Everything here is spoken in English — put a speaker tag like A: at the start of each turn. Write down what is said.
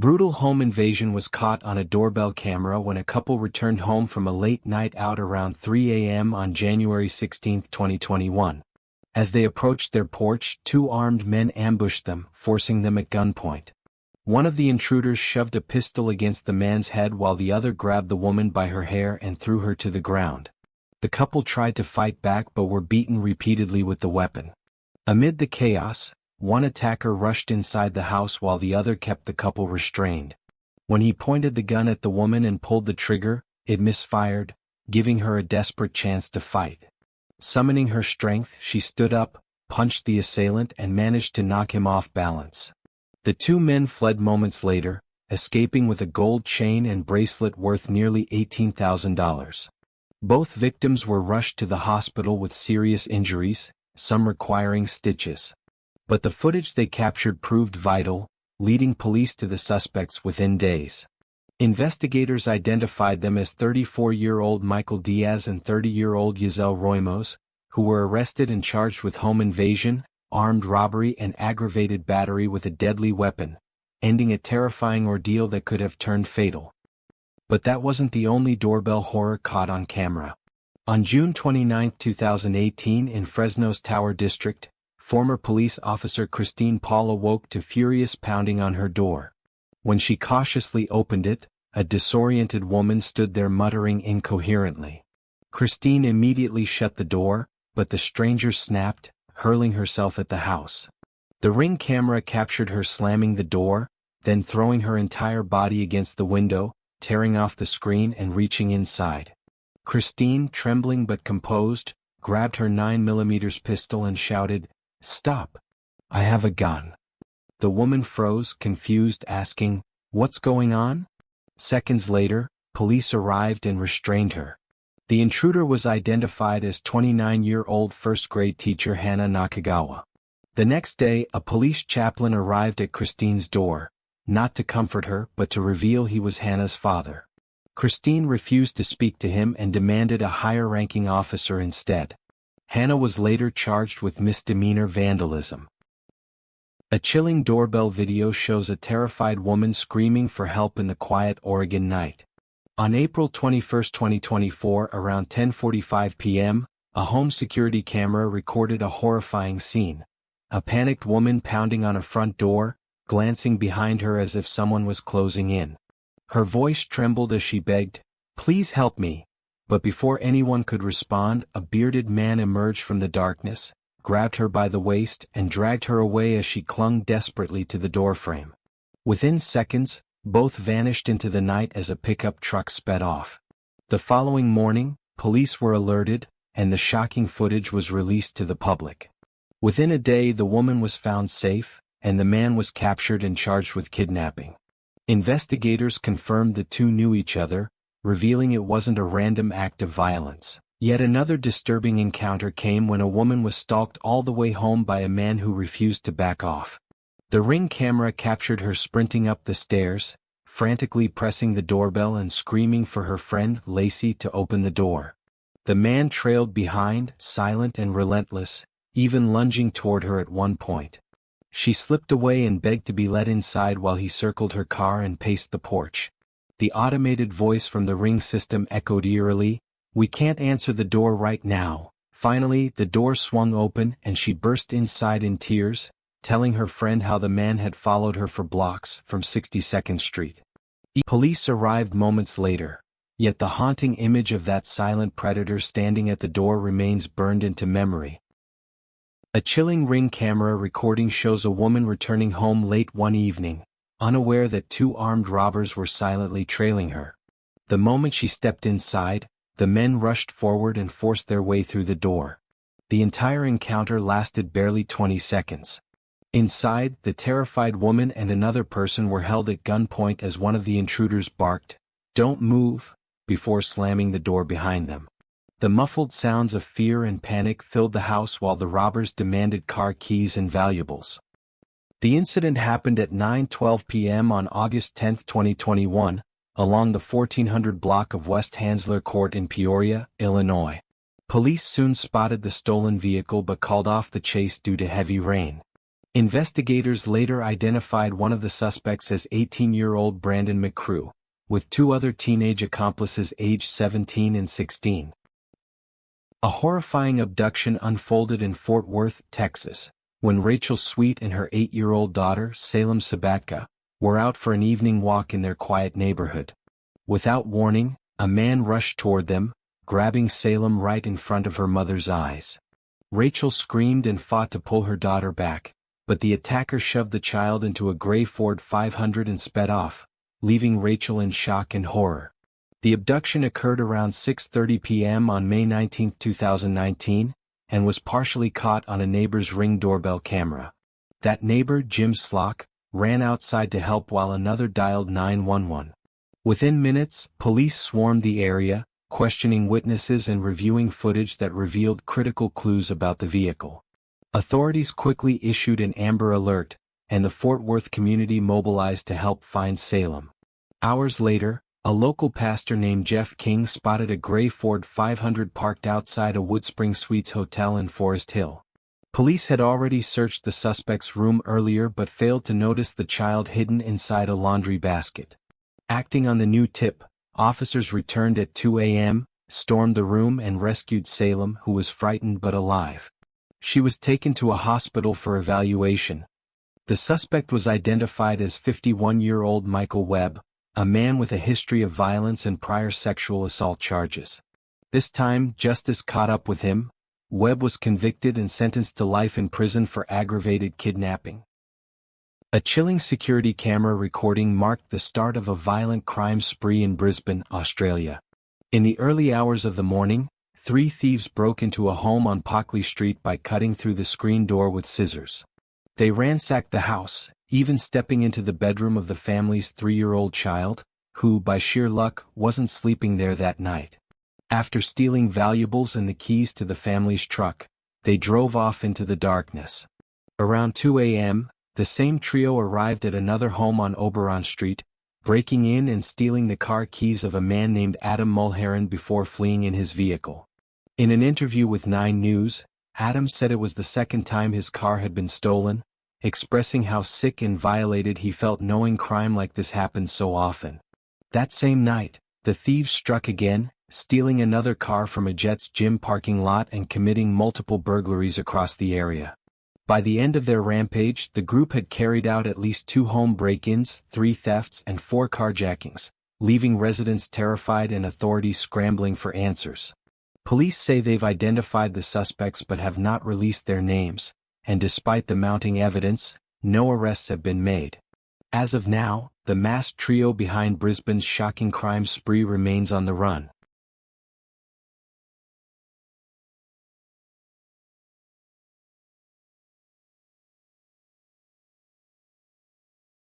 A: Brutal home invasion was caught on a doorbell camera when a couple returned home from a late night out around 3 a.m. on January 16, 2021. As they approached their porch, two armed men ambushed them, forcing them at gunpoint. One of the intruders shoved a pistol against the man's head while the other grabbed the woman by her hair and threw her to the ground. The couple tried to fight back but were beaten repeatedly with the weapon. Amid the chaos, one attacker rushed inside the house while the other kept the couple restrained. When he pointed the gun at the woman and pulled the trigger, it misfired, giving her a desperate chance to fight. Summoning her strength, she stood up, punched the assailant and managed to knock him off balance. The two men fled moments later, escaping with a gold chain and bracelet worth nearly $18,000. Both victims were rushed to the hospital with serious injuries, some requiring stitches. But the footage they captured proved vital, leading police to the suspects within days. Investigators identified them as 34-year-old Michael Diaz and 30-year-old Giselle Roimos, who were arrested and charged with home invasion, armed robbery and aggravated battery with a deadly weapon, ending a terrifying ordeal that could have turned fatal. But that wasn't the only doorbell horror caught on camera. On June 29, 2018 in Fresno's Tower District, former police officer Christine Paul awoke to furious pounding on her door. When she cautiously opened it, a disoriented woman stood there muttering incoherently. Christine immediately shut the door, but the stranger snapped, hurling herself at the house. The Ring camera captured her slamming the door, then throwing her entire body against the window, tearing off the screen and reaching inside. Christine, trembling but composed, grabbed her 9mm pistol and shouted, "Stop! I have a gun." The woman froze, confused, asking, "What's going on?" Seconds later, police arrived and restrained her. The intruder was identified as 29-year-old first-grade teacher Hana Nakagawa. The next day, a police chaplain arrived at Christine's door, not to comfort her but to reveal he was Hana's father. Christine refused to speak to him and demanded a higher-ranking officer instead. Hana was later charged with misdemeanor vandalism. A chilling doorbell video shows a terrified woman screaming for help in the quiet Oregon night. On April 21, 2024, around 10:45 p.m., a home security camera recorded a horrifying scene. A panicked woman pounding on a front door, glancing behind her as if someone was closing in. Her voice trembled as she begged, "Please help me." But before anyone could respond, a bearded man emerged from the darkness, grabbed her by the waist and dragged her away as she clung desperately to the doorframe. Within seconds, both vanished into the night as a pickup truck sped off. The following morning, police were alerted, and the shocking footage was released to the public. Within a day, the woman was found safe, and the man was captured and charged with kidnapping. Investigators confirmed the two knew each other, revealing it wasn't a random act of violence. Yet another disturbing encounter came when a woman was stalked all the way home by a man who refused to back off. The Ring camera captured her sprinting up the stairs, frantically pressing the doorbell and screaming for her friend Lacey to open the door. The man trailed behind, silent and relentless, even lunging toward her at one point. She slipped away and begged to be let inside while he circled her car and paced the porch. The automated voice from the Ring system echoed eerily, "We can't answer the door right now." Finally, the door swung open and she burst inside in tears, telling her friend how the man had followed her for blocks from 62nd Street. Police arrived moments later, yet the haunting image of that silent predator standing at the door remains burned into memory. A chilling Ring camera recording shows a woman returning home late one evening, unaware that two armed robbers were silently trailing her. The moment she stepped inside, the men rushed forward and forced their way through the door. The entire encounter lasted barely 20 seconds. Inside, the terrified woman and another person were held at gunpoint as one of the intruders barked, "Don't move," before slamming the door behind them. The muffled sounds of fear and panic filled the house while the robbers demanded car keys and valuables. The incident happened at 9:12 p.m. on August 10, 2021, along the 1400 block of West Hansler Court in Peoria, Illinois. Police soon spotted the stolen vehicle but called off the chase due to heavy rain. Investigators later identified one of the suspects as 18-year-old Brandon McCrew, with two other teenage accomplices aged 17 and 16. A horrifying abduction unfolded in Fort Worth, Texas, when Rachel Sweet and her 8-year-old daughter, Salem Sabatka, were out for an evening walk in their quiet neighborhood. Without warning, a man rushed toward them, grabbing Salem right in front of her mother's eyes. Rachel screamed and fought to pull her daughter back, but the attacker shoved the child into a gray Ford 500 and sped off, leaving Rachel in shock and horror. The abduction occurred around 6:30 p.m. on May 19, 2019, and was partially caught on a neighbor's Ring doorbell camera. That neighbor, Jim Slock, ran outside to help while another dialed 911. Within minutes, police swarmed the area, questioning witnesses and reviewing footage that revealed critical clues about the vehicle. Authorities quickly issued an Amber Alert, and the Fort Worth community mobilized to help find Salem. Hours later, a local pastor named Jeff King spotted a gray Ford 500 parked outside a Woodspring Suites hotel in Forest Hill. Police had already searched the suspect's room earlier but failed to notice the child hidden inside a laundry basket. Acting on the new tip, officers returned at 2 a.m., stormed the room and rescued Salem, who was frightened but alive. She was taken to a hospital for evaluation. The suspect was identified as 51-year-old Michael Webb, a man with a history of violence and prior sexual assault charges. This time, justice caught up with him. Webb was convicted and sentenced to life in prison for aggravated kidnapping. A chilling security camera recording marked the start of a violent crime spree in Brisbane, Australia. In the early hours of the morning, 3 thieves broke into a home on Pockley Street by cutting through the screen door with scissors. They ransacked the house, even stepping into the bedroom of the family's 3-year-old child, who, by sheer luck, wasn't sleeping there that night. After stealing valuables and the keys to the family's truck, they drove off into the darkness. Around 2 a.m., the same trio arrived at another home on Oberon Street, breaking in and stealing the car keys of a man named Adam Mulheron before fleeing in his vehicle. In an interview with 9 News, Adam said it was the second time his car had been stolen, expressing how sick and violated he felt knowing crime like this happens so often. That same night, the thieves struck again, stealing another car from a Jets gym parking lot and committing multiple burglaries across the area. By the end of their rampage, the group had carried out at least 2 home break-ins, 3 thefts and 4 carjackings, leaving residents terrified and authorities scrambling for answers. Police say they've identified the suspects but have not released their names, and despite the mounting evidence, no arrests have been made. As of now, the masked trio behind Brisbane's shocking crime spree remains on the run.